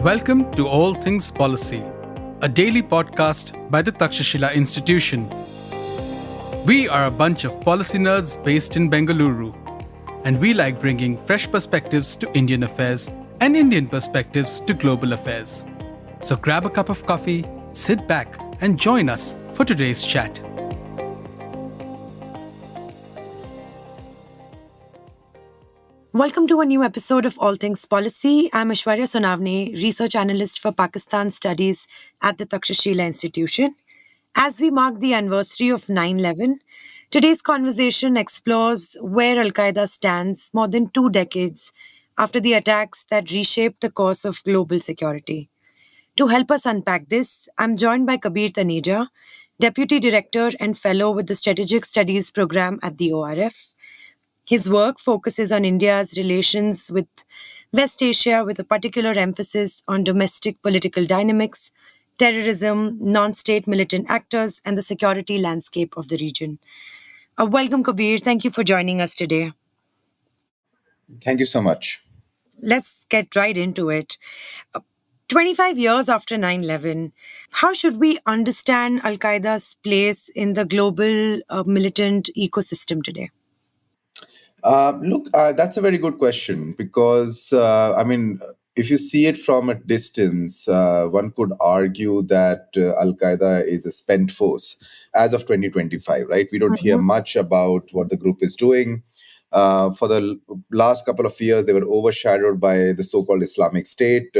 Welcome to All Things Policy, a daily podcast by the Takshashila Institution. We are a bunch of policy nerds based in Bengaluru, and we like bringing fresh perspectives to Indian affairs and Indian perspectives to global affairs. So grab a cup of coffee, sit back, and join us for today's chat. Welcome to a new episode of All Things Policy. I'm Aishwarya Sonavne, Research Analyst for Pakistan Studies at the Takshashila Institution. As we mark the anniversary of 9/11, today's conversation explores where Al-Qaeda stands more than 2 decades after the attacks that reshaped the course of global security. To help us unpack this, I'm joined by Kabir Taneja, Deputy Director and Fellow with the Strategic Studies Program at the ORF. His work focuses on India's relations with West Asia with a particular emphasis on domestic political dynamics, terrorism, non-state militant actors, and the security landscape of the region. Welcome, Kabir. Thank you for joining us today. Thank you so much. Let's get right into it. 25 years after 9/11, how should we understand Al-Qaeda's place in the global militant ecosystem today? That's a very good question because, if you see it from a distance, one could argue that Al-Qaeda is a spent force as of 2025, right? We don't hear much about what the group is doing. For the last couple of years, they were overshadowed by the so-called Islamic State,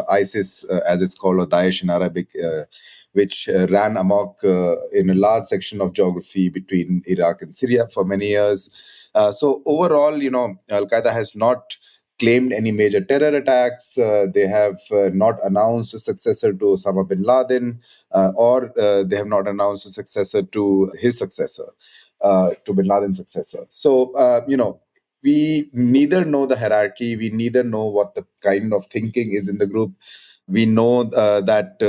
ISIS, as it's called, or Daesh in Arabic, which ran amok in a large section of geography between Iraq and Syria for many years. So overall, Al-Qaeda has not claimed any major terror attacks. They have not announced a successor to Osama bin Laden, or they have not announced a successor to his successor, to bin Laden's successor. So, we neither know the hierarchy, we neither know what the kind of thinking is in the group. We know that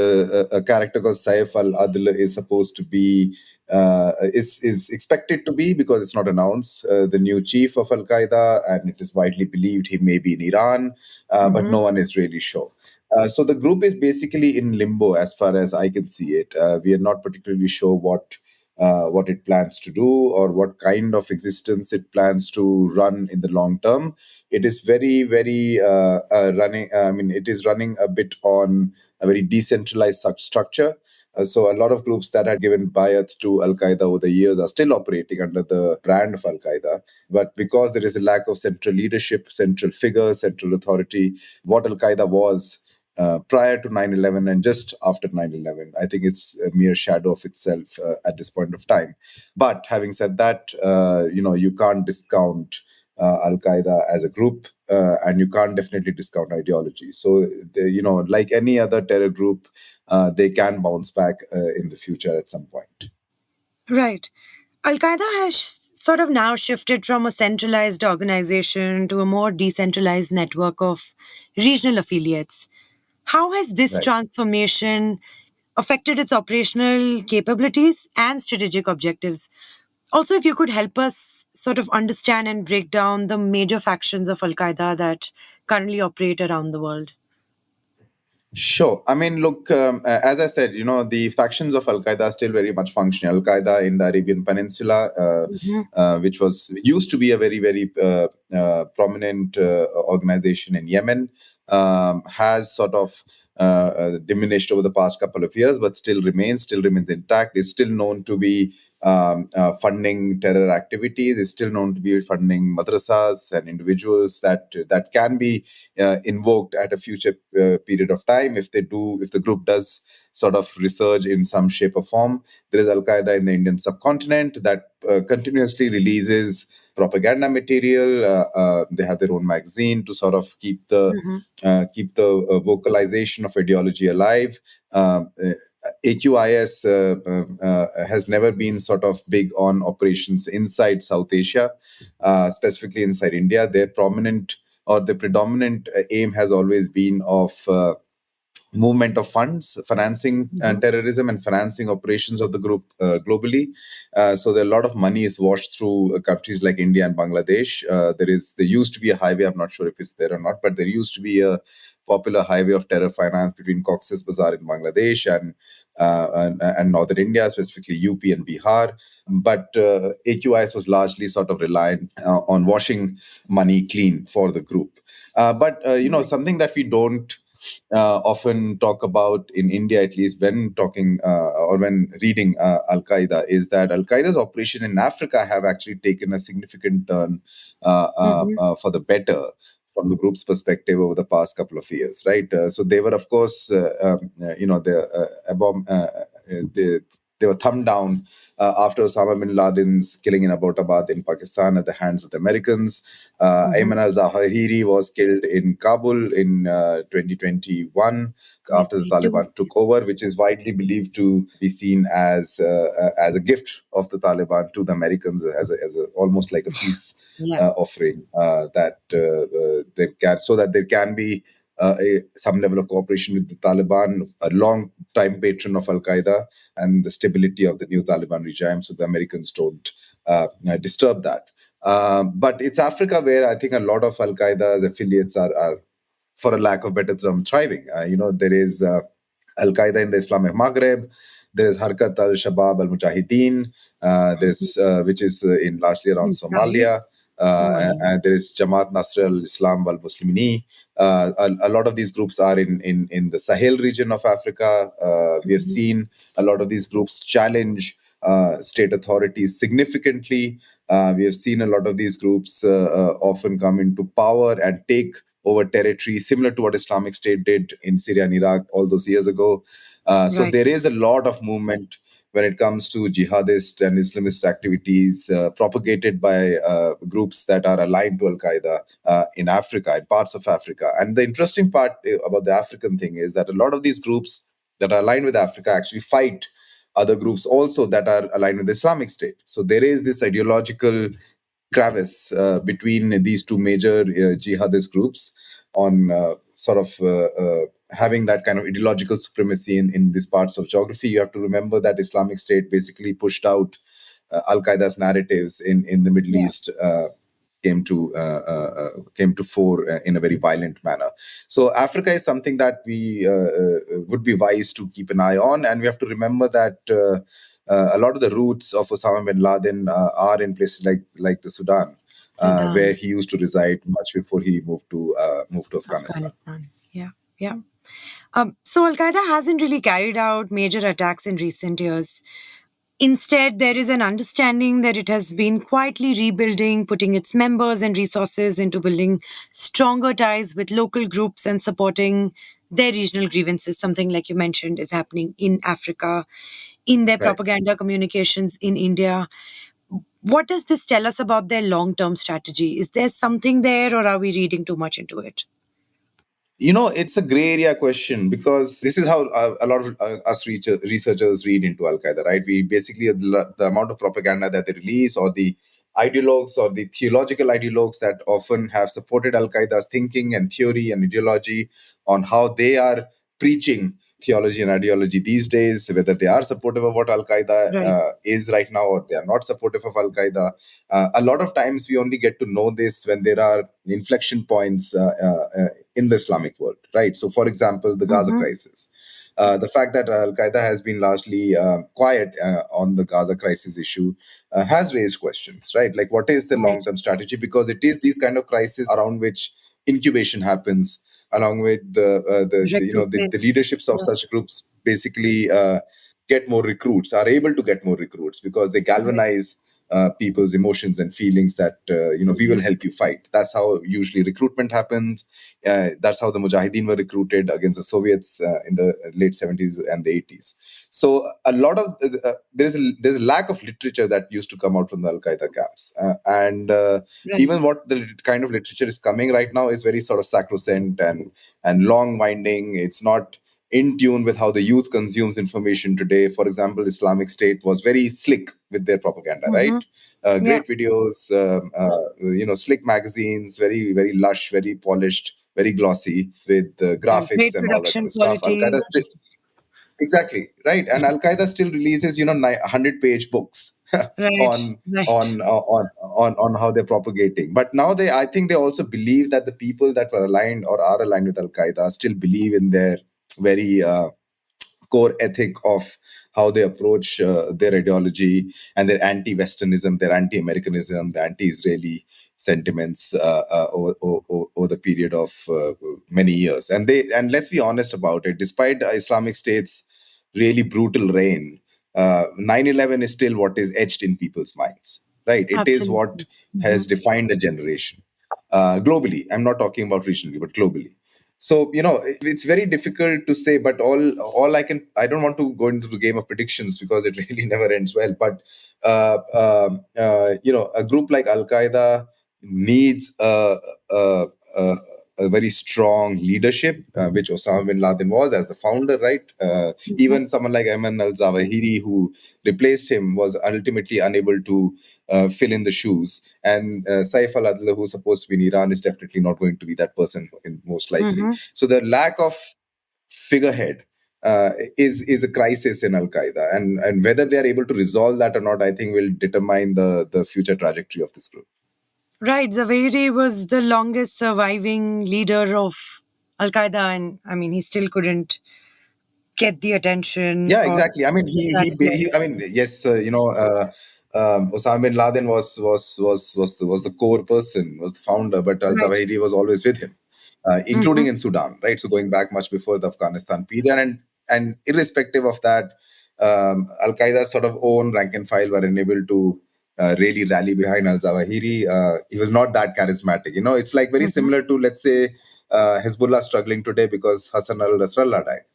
a character called Saif al-Adl is supposed to be, is expected to be, because it's not announced, the new chief of Al-Qaeda, and it is widely believed he may be in Iran, but no one is really sure. So the group is basically in limbo as far as I can see it. We are not particularly sure what it plans to do or what kind of existence it plans to run in the long term. It is very, very running. It is running a bit on a very decentralized structure. So a lot of groups that had given bayat to Al-Qaeda over the years are still operating under the brand of Al-Qaeda. But because there is a lack of central leadership, central figure, central authority, what Al-Qaeda was prior to 9/11 and just after 9/11, I think it's a mere shadow of itself at this point of time. But having said that, you can't discount Al-Qaeda as a group, and you can't definitely discount ideology. So, like any other terror group, they can bounce back in the future at some point. Right. Al-Qaeda has sort of now shifted from a centralized organization to a more decentralized network of regional affiliates. How has this transformation affected its operational capabilities and strategic objectives? Also, if you could help us sort of understand and break down the major factions of Al-Qaeda that currently operate around the world. Sure. As I said, the factions of Al-Qaeda are still very much functional. Al-Qaeda in the Arabian Peninsula, which used to be a very, very prominent organization in Yemen, has sort of diminished over the past couple of years, but still remains intact. Is still known to be funding terror activities. Is still known to be funding madrasas and individuals that can be invoked at a future period of time if the group does sort of resurge in some shape or form. There is Al-Qaeda in the Indian subcontinent that continuously releases propaganda material. They have their own magazine to sort of keep the vocalization of ideology alive. AQIS has never been sort of big on operations inside South Asia, specifically inside India. Their predominant aim has always been of movement of funds, financing terrorism and financing operations of the group globally. So there a lot of money is washed through countries like India and Bangladesh. There used to be a highway. I'm not sure if it's there or not, but there used to be a popular highway of terror finance between Cox's Bazar in Bangladesh and northern India, specifically UP and Bihar. But AQIS was largely sort of reliant on washing money clean for the group. But something that we don't often talk about in India, at least when talking or when reading Al Qaeda, is that Al Qaeda's operation in Africa have actually taken a significant turn Mm-hmm. for the better from the group's perspective over the past couple of years, right? So they were, of course, they, they were thumbed down after Osama bin Laden's killing in Abbottabad in Pakistan at the hands of the Americans. Mm-hmm. Ayman al-Zawahiri was killed in Kabul in 2021 after the 2022. Taliban took over, which is widely believed to be seen as a gift of the Taliban to the Americans, as a almost like a peace Yeah. offering that there can so that there can be some level of cooperation with the Taliban, a long time patron of Al Qaeda, and the stability of the new Taliban regime, so the Americans don't disturb that. But it's Africa where I think a lot of Al Qaeda's affiliates are, for a lack of better term, thriving. There is Al Qaeda in the Islamic Maghreb. There is Harkat al Shabab al Mujahideen, there's which is in largely around In Sahel. Somalia. Oh, yeah. And there is Jamaat Nasr al Islam wal Muslimini. A lot of these groups are in the Sahel region of Africa. We have Mm-hmm. seen a lot of these groups challenge state authorities significantly. We have seen a lot of these groups often come into power and take over territory similar to what Islamic State did in Syria and Iraq all those years ago. So Right. there is a lot of movement when it comes to jihadist and Islamist activities propagated by groups that are aligned to Al Qaeda in Africa, in parts of Africa. And the interesting part about the African thing is that a lot of these groups that are aligned with Africa actually fight other groups also that are aligned with the Islamic State. So there is this ideological crevice between these two major jihadist groups on sort of having that kind of ideological supremacy in these parts of geography. You have to remember that Islamic State basically pushed out Al Qaeda's narratives in the Middle Yeah. East. Came to fore in a very violent manner. So Africa is something that we would be wise to keep an eye on, and we have to remember that a lot of the roots of Osama bin Laden are in places like the Sudan, where Sudan, he used to reside much before he moved to Afghanistan. Afghanistan. Yeah. Yeah. So Al Qaeda hasn't really carried out major attacks in recent years. Instead, there is an understanding that it has been quietly rebuilding, putting its members and resources into building stronger ties with local groups and supporting their regional grievances. Something like you mentioned is happening in Africa, in their Right. propaganda communications in India. What does this tell us about their long term strategy? Is there something there, or are we reading too much into it? It's a gray area question because this is how a lot of us researchers read into Al Qaeda, right? We basically, the amount of propaganda that they release, or the ideologues or the theological ideologues that often have supported Al Qaeda's thinking and theory and ideology on how they are preaching theology and ideology these days, whether they are supportive of what Al Qaeda Right. is right now or they are not supportive of Al Qaeda. A lot of times we only get to know this when there are inflection points in the Islamic world, right? So, for example, the Gaza Mm-hmm. crisis. The fact that Al Qaeda has been largely quiet on the Gaza crisis issue has raised questions, right? Like, what is the Right. long term strategy? Because it is these kind of crises around which incubation happens, along with Recruitment. the leaderships of Yeah. such groups basically get more recruits, are able to get more recruits because they Right. galvanize people's emotions and feelings that we will Mhm. help you fight. That's how usually recruitment happens. That's how the Mujahideen were recruited against the Soviets in the late 70s and the 80s. So a lot of there's a lack of literature that used to come out from the Al Qaeda camps, and Right. even what the kind of literature is coming right now is very sort of sacrosanct and long winding. It's not in tune with how the youth consumes information today. For example, Islamic State was very slick with their propaganda, right? Mm-hmm. Yeah. Great videos, slick magazines, very, very lush, very polished, very glossy with graphics Great and all that kind production of stuff. Al quality. Qaeda still, exactly, right. And Al Qaeda still releases, 100-page books Right, on right. how they're propagating. But now I think they also believe that the people that were aligned or are aligned with Al Qaeda still believe in their very core ethic of how they approach their ideology and their anti-Westernism, their anti-Americanism, the anti-Israeli sentiments over the period of many years. And let's be honest about it, despite Islamic State's really brutal reign, 9/11 is still what is etched in people's minds, right? It is what Absolutely. Hmm. has defined a generation globally. I'm not talking about regionally, but globally. So it's very difficult to say, but I don't want to go into the game of predictions because it really never ends well. But a group like Al Qaeda needs a, a very strong leadership, which Osama bin Laden was as the founder, right? Hmm. Even someone like Ayman al Zawahiri, who replaced him, was ultimately unable to fill in the shoes. And Saif al Adla, who's supposed to be in Iran, is definitely not going to be that person, most likely. Hmm. So the lack of figurehead is a crisis in Al Qaeda, and whether they are able to resolve that or not, I think will determine the future trajectory of this group. Right. Zawahiri was the longest surviving leader of Al Qaeda, and I mean, he still couldn't get the attention Yeah, or exactly. I mean, I mean, yes, Osama bin Laden was the core person, was the founder, but Al right. Zawahiri was always with him, including Hmm. in Sudan, right? So going back much before the Afghanistan period, and irrespective of that, Al Qaeda's sort of own rank and file were unable to really rally behind Al Zawahiri. He was not that charismatic. It's like very Hmm. similar to, let's say, Hezbollah struggling today because Hassan al Nasrallah died,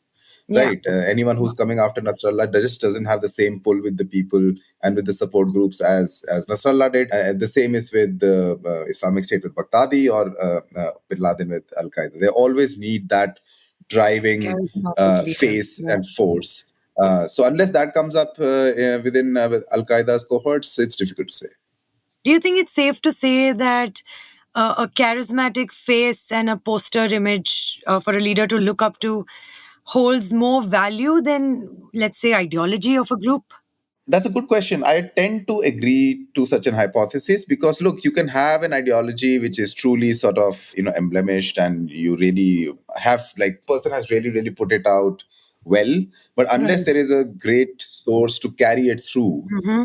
Yeah. right? Anyone who's coming after Nasrallah just doesn't have the same pull with the people and with the support groups as Nasrallah did. The same is with the Islamic State with Baghdadi or Bin Laden with Al Qaeda. They always need that driving Charismatic leader. face Yeah. and force. So unless that comes up within Al Qaeda's cohorts, it's difficult to say. Do you think it's safe to say that a charismatic face and a poster image for a leader to look up to holds more value than, let's say, ideology of a group? That's a good question. I tend to agree to such an hypothesis because, look, you can have an ideology which is truly sort of, emblemished, and you really have, like, person has really, really put it out well. But unless Right. there is a great source to carry it through Hmm.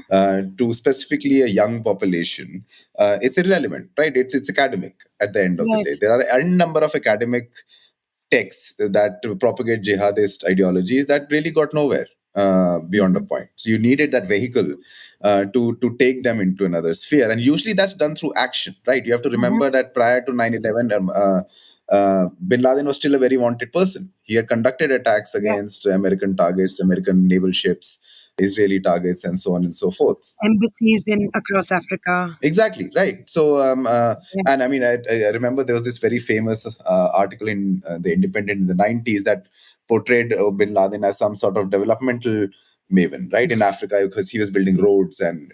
to specifically a young population, it's irrelevant, right? It's academic at the end of the Right. day. There are a number of academic texts that propagate jihadist ideologies that really got nowhere beyond a Hmm. point. So you needed that vehicle to take them into another sphere, and usually that's done through action, right? You have to Hmm. remember that prior to 9/11, Bin Laden was still a very wanted person. He had conducted attacks Yeah. against American targets, American naval ships, Israeli targets, and so on and so forth. Embassies in across Africa. Exactly right. So, Yeah. and I mean, I remember there was this very famous article in the Independent in the '90s that portrayed Bin Laden as some sort of developmental maven, right, in Africa, because he was building roads and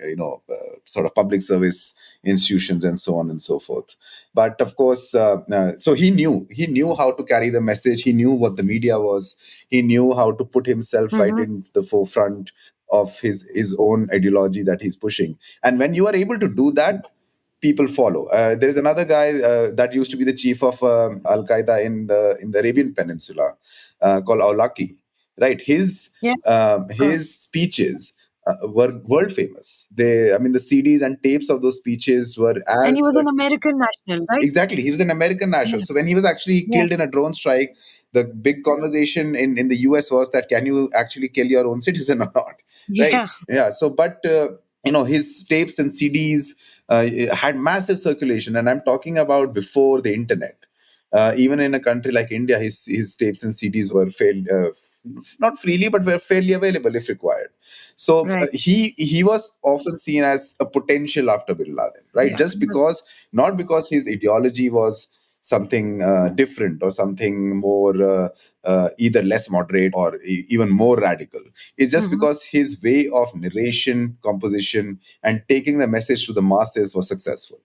sort of public service institutions and so on and so forth. But of course, so he knew how to carry the message. He knew what the media was. He knew how to put himself right Hmm. in the forefront of his own ideology that he's pushing. And when you are able to do that, people follow. There is another guy that used to be the chief of Al Qaeda in the Arabian Peninsula, called Awlaki. Right, Yeah. Of his course. speeches were world famous. I mean, the CDs and tapes of those speeches were And he as was an American national, right? exactly. He was an American national. Yeah. So when he was actually Yeah. killed in a drone strike, the big conversation in the US was that, can you actually kill your own citizen or not? Right? Yeah. Yeah. So, but his tapes and CDs had massive circulation, and I'm talking about before the internet. Even in a country like India, his tapes and CDs were not freely, but were fairly available if required. So Right. he was often seen as a potential after Bin Laden, right? Yeah. Just because, not because his ideology was something different or something more either less moderate or even more radical. It's just Hmm. because his way of narration, composition, and taking the message to the masses was successful.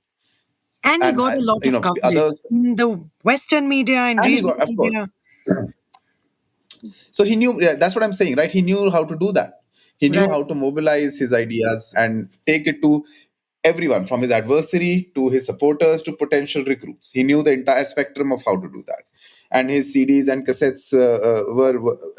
And he And got a lot of coverage others, in the Western media and and he regional got, of media. course. So he knew, yeah, that's what I'm saying, right? He knew how to do that. He knew Right. how to mobilize his ideas and take it to everyone, from his adversary to his supporters to potential recruits. He knew the entire spectrum of how to do that. And his CDs and cassettes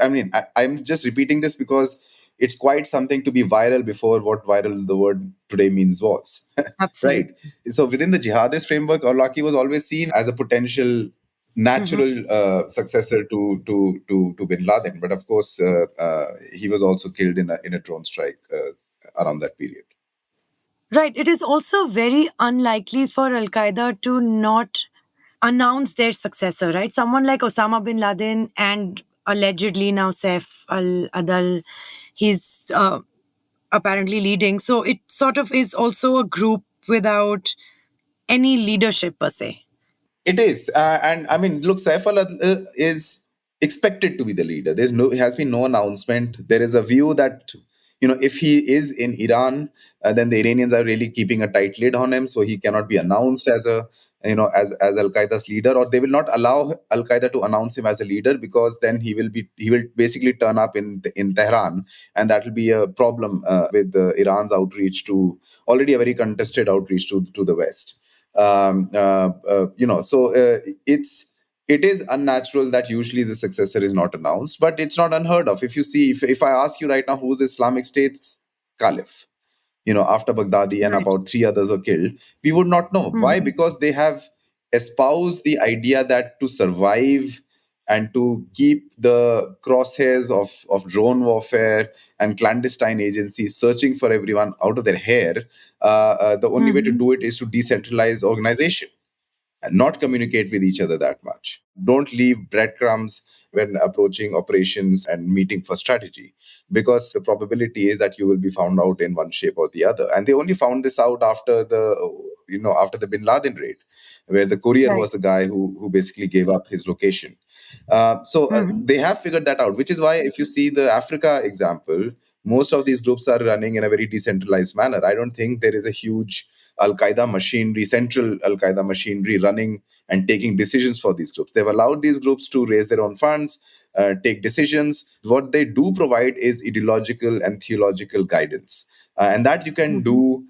I mean, I'm just repeating this because it's quite something to be viral before what viral the word today means was. Right. Absolutely. So within the jihadist framework, Aulaki was always seen as a potential Hmm. natural successor to Bin Laden. But of course, he was also killed in a drone strike around that period. Right. It is also very unlikely for Al Qaeda to not announce their successor, right? Someone like Osama bin Laden and allegedly now Saif al Adal, he's apparently leading. So it sort of is also a group without any leadership per se. It is, and I mean, look, Saif al is expected to be the leader. Has been no announcement. There is a view that if he is in Iran, then the Iranians are really keeping a tight lid on him, so he cannot be announced as a as Al Qaeda's leader, or they will not allow Al Qaeda to announce him as a leader, because then he will basically turn up in Tehran, and that will be a problem with Iran's outreach to already a very contested outreach to the West. So it is unnatural that usually the successor is not announced, but it's not unheard of. If you see, if I ask you right now who's the Islamic State's caliph, after Baghdadi and Right. about three others were killed, we would not know. Why? Hmm. Because they have espoused the idea that to survive and to keep the crosshairs of drone warfare and clandestine agencies searching for everyone out of their hair, the only way to Hmm. do it is to decentralize organization and not communicate with each other that much. Don't leave breadcrumbs when approaching operations and meeting for strategy, because the probability is that you will be found out in one shape or the other. And they only found this out after after the Bin Laden raid, where the courier Right. was the guy who basically gave up his location. Hmm. They have figured that out, which is why if you see the Africa example, most of these groups are running in a very decentralized manner. I don't think there is a huge Al Qaeda machinery, central Al Qaeda machinery running and taking decisions for these groups. They've allowed these groups to raise their own funds, take decisions. What they do provide is ideological and theological guidance. And that you can Hmm. do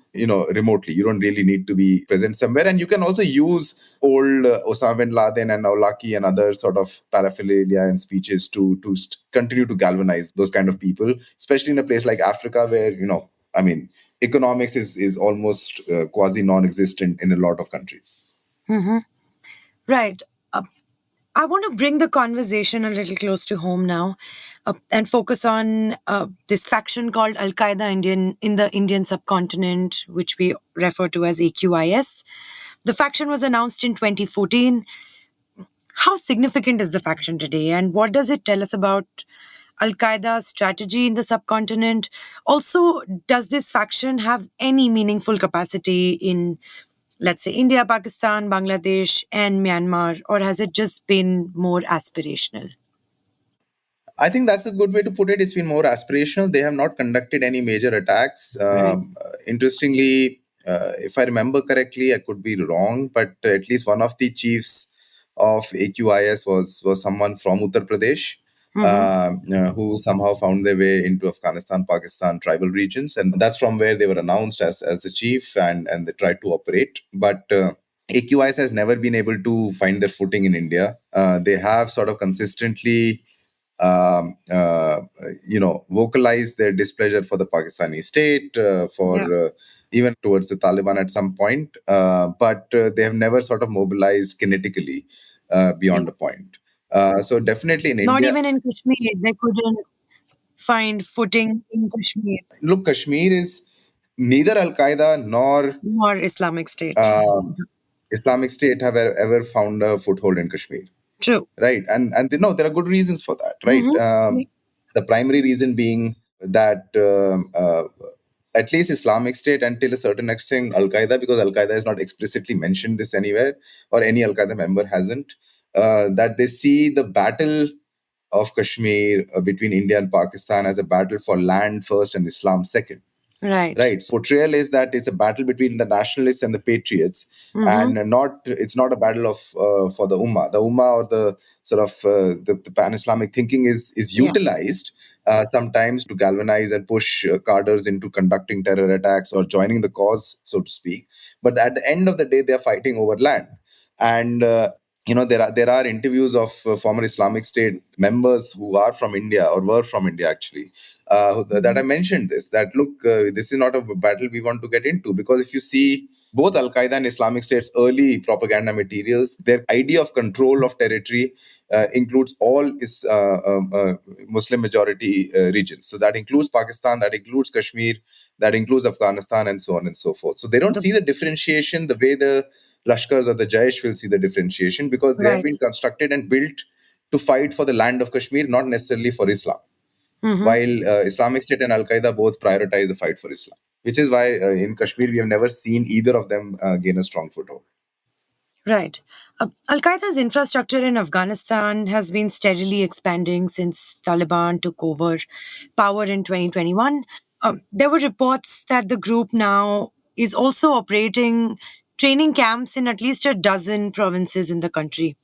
remotely. You don't really need to be present somewhere, and you can also use old Osama bin Laden and Aulaki and other sort of paraphernalia and speeches to continue to galvanize those kind of people, especially in a place like Africa, where I mean, economics is almost quasi non-existent in a lot of countries. Hmm. Right. Uh, I want to bring the conversation a little close to home now, and focus on this faction called Al Qaeda in the Indian subcontinent, which we refer to as AQIS. The faction was announced in 2014. How significant is the faction today, and what does it tell us about Al Qaeda's strategy in the subcontinent? Also, does this faction have any meaningful capacity in, let's say, India, Pakistan, Bangladesh, and Myanmar, or has it just been more aspirational? I think that's a good way to put it. It's been more aspirational. They have not conducted any major attacks. Right. Interestingly, if I remember correctly, I could be wrong, but at least one of the chiefs of AQIS was someone from Uttar Pradesh, Mm-hmm. who somehow found their way into Afghanistan, Pakistan tribal regions, and that's from where they were announced as the chief, and they tried to operate. But AQIS has never been able to find their footing in India. They have sort of consistently vocalize their displeasure for the Pakistani state, for Yeah. even towards the Taliban at some point, but they have never sort of mobilized kinetically Yeah. beyond a point. So definitely in Not India, even in Kashmir. They couldn't find footing in Kashmir look, Kashmir is neither Al Qaeda nor or Islamic State. uh, Islamic State have ever found a foothold in Kashmir. True. Right, and there are good reasons for that, right? Mm-hmm. The primary reason being that at least Islamic State, until a certain extent Al Qaeda, because Al Qaeda has not explicitly mentioned this anywhere, or any Al Qaeda member hasn't, that they see the battle of Kashmir between India and Pakistan as a battle for land first and Islam second. Right. right? So portrayal is that it's a battle between the nationalists and the patriots, Mm-hmm. and not it's not a battle of for the ummah, or the sort of the pan-Islamic thinking is Yeah. utilized sometimes to galvanize and push cadres into conducting terror attacks or joining the cause, so to speak. But at the end of the day, they're fighting over land. And there are interviews of former Islamic State members who are from India, or were from India actually, that I Mm-hmm. mentioned this, that look, this is not a battle we want to get into, because if you see both Al Qaeda and Islamic State's early propaganda materials, their idea of control of territory includes all is Muslim majority regions. So that includes Pakistan, that includes Kashmir, that includes Afghanistan, and so on and so forth. So they don't The, see the differentiation the way the Lashkars or the Jaish will see the differentiation, because they have right. been constructed and built to fight for the land of Kashmir, not necessarily for Islam. Mm-hmm. While Islamic State and Al Qaeda both prioritize the fight for Islam, which is why in Kashmir we have never seen either of them gain a strong foothold. Right. Al Qaeda's infrastructure in Afghanistan has been steadily expanding since Taliban took over power in 2021. There were reports that the group now is also operating training camps in at least a dozen provinces in the country.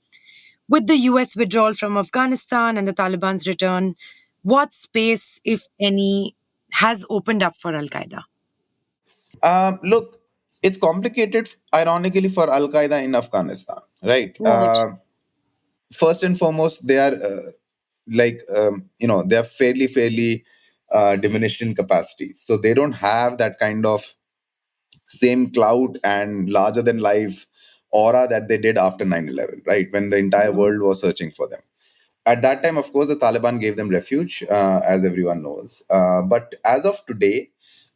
With the US withdrawal from Afghanistan and the Taliban's return, what space, if any, has opened up for Al Qaeda? Look, it's complicated, ironically, for Al Qaeda in Afghanistan, right? Right. First and foremost, they are they are fairly diminished in capacity, so they don't have that kind of same clout and larger than life aura that they did after 9/11, right, when the entire Mhm. world was searching for them. At that time, of course, the Taliban gave them refuge, as everyone knows. But as of today,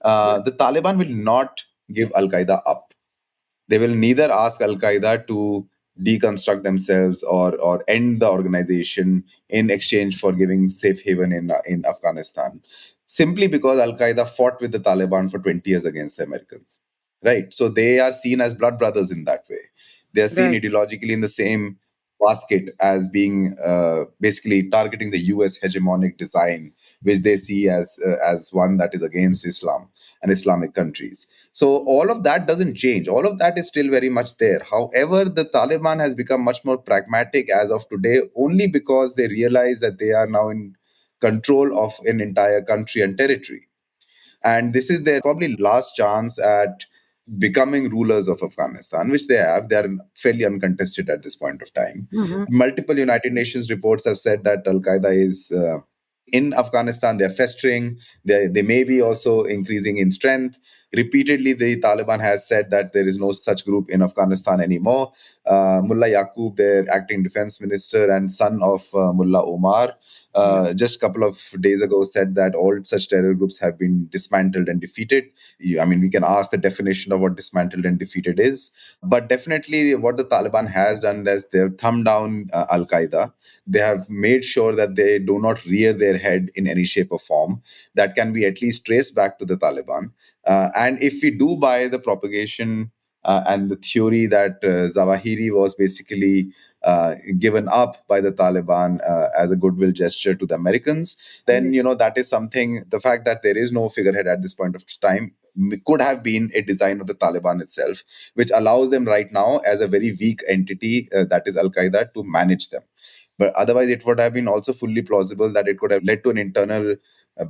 Yeah. the Taliban will not give Al Qaeda up. They will neither ask Al Qaeda to deconstruct themselves, or end the organization in exchange for giving safe haven in Afghanistan, simply because Al Qaeda fought with the Taliban for 20 years against the Americans. Right? So they are seen as blood brothers in that way. They are seen Right. ideologically in the same basket, as being basically targeting the US hegemonic design, which they see as one that is against Islam and Islamic countries. So all of that doesn't change. All of that is still very much there. However, the Taliban has become much more pragmatic as of today, only because they realize that they are now in control of an entire country and territory. And this is their probably last chance at becoming rulers of Afghanistan, which they have. They are fairly uncontested at this point of time. Hmm. Multiple United Nations reports have said that Al Qaeda is in Afghanistan. They're festering. They may be also increasing in strength. Repeatedly, the Taliban has said that there is no such group in Afghanistan anymore. Mullah Yaqub, their acting defense minister and son of Mullah Omar, Yeah. just a couple of days ago said that all such terror groups have been dismantled and defeated. I mean, we can ask the definition of what dismantled and defeated is, but definitely what the Taliban has done is they've thumbed down Al Qaeda. They have made sure that they do not rear their head in any shape or form that can be at least traced back to the Taliban. And if we do buy the propagation and the theory that Zawahiri was basically given up by the Taliban as a goodwill gesture to the Americans, then Yes. that is something. The fact that there is no figurehead at this point of time could have been a design of the Taliban itself, which allows them right now as a very weak entity, that is Al Qaeda, to manage them. But otherwise, it would have been also fully plausible that it could have led to an internal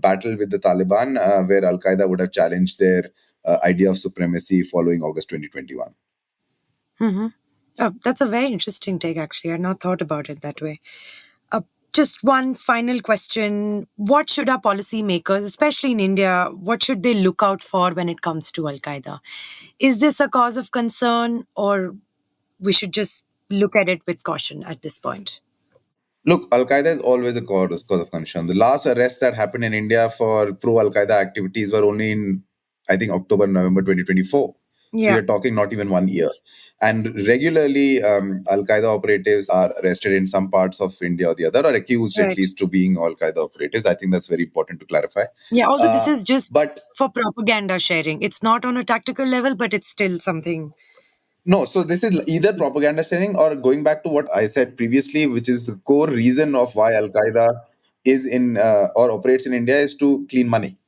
battle with the Taliban, where Al Qaeda would have challenged their idea of supremacy following August 2021. Hmm. Oh, that's a very interesting take, actually. I had not thought about it that way. Uh, just one final question. What should our policymakers, especially in India, what should they look out for when it comes to Al Qaeda? Is this a cause of concern, or we should just look at it with caution at this point? Look, Al Qaeda is always a cause of concern. The last arrests that happened in India for pro Al Qaeda activities were only in, I think, October, November 2024. So Yeah, you're talking not even 1 year. And regularly, Al Qaeda operatives are arrested in some parts of India or the other, or accused at right. least to being Al Qaeda operatives. I think that's very important to clarify. Yeah, although this Uh, is just but for propaganda sharing. It's not on a tactical level, but it's still something. No, so this is either propaganda sharing, or going back to what I said previously, which is the core reason of why Al Qaeda is in or operates in India, is to clean money.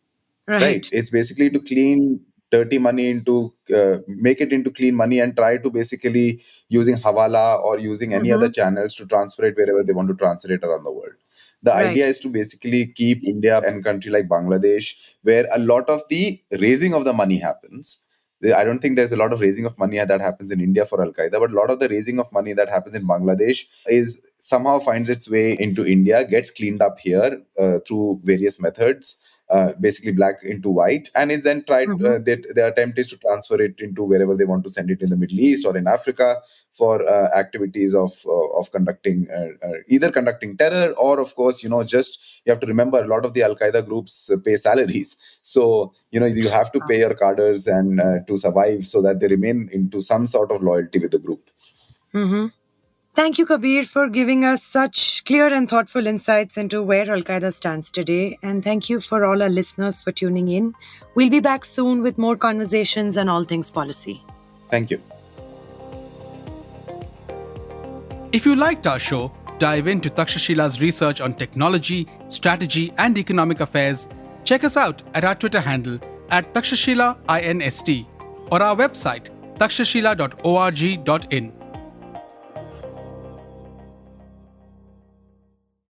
Right. It's basically to clean dirty money into make it into clean money and try to basically using hawala or using any other Mm-hmm. channels to transfer it wherever they want to transfer it around the world. The Right. idea is to basically keep India and country like Bangladesh, where a lot of the raising of the money happens. I don't think there's a lot of raising of money that happens in India for Al Qaeda, but a lot of the raising of money that happens in Bangladesh is somehow finds its way into India, gets cleaned up here through various methods, basically black into white, and is then tried. Mm-hmm. Their attempt is to transfer it into wherever they want to send it in the Middle East or in Africa for activities of conducting either conducting terror or, of course, just you have to remember a lot of the Al Qaeda groups pay salaries, so you have to pay your cadres and to survive, so that they remain into some sort of loyalty with the group. Mm-hmm. Thank you, Kabir, for giving us such clear and thoughtful insights into where Al Qaeda stands today. And thank you for all our listeners for tuning in. We'll be back soon with more conversations on all things policy. Thank you. If you liked our show, dive into Takshashila's research on technology, strategy, and economic affairs. Check us out at our Twitter handle @Takshashila INST or our website takshashila.org.in.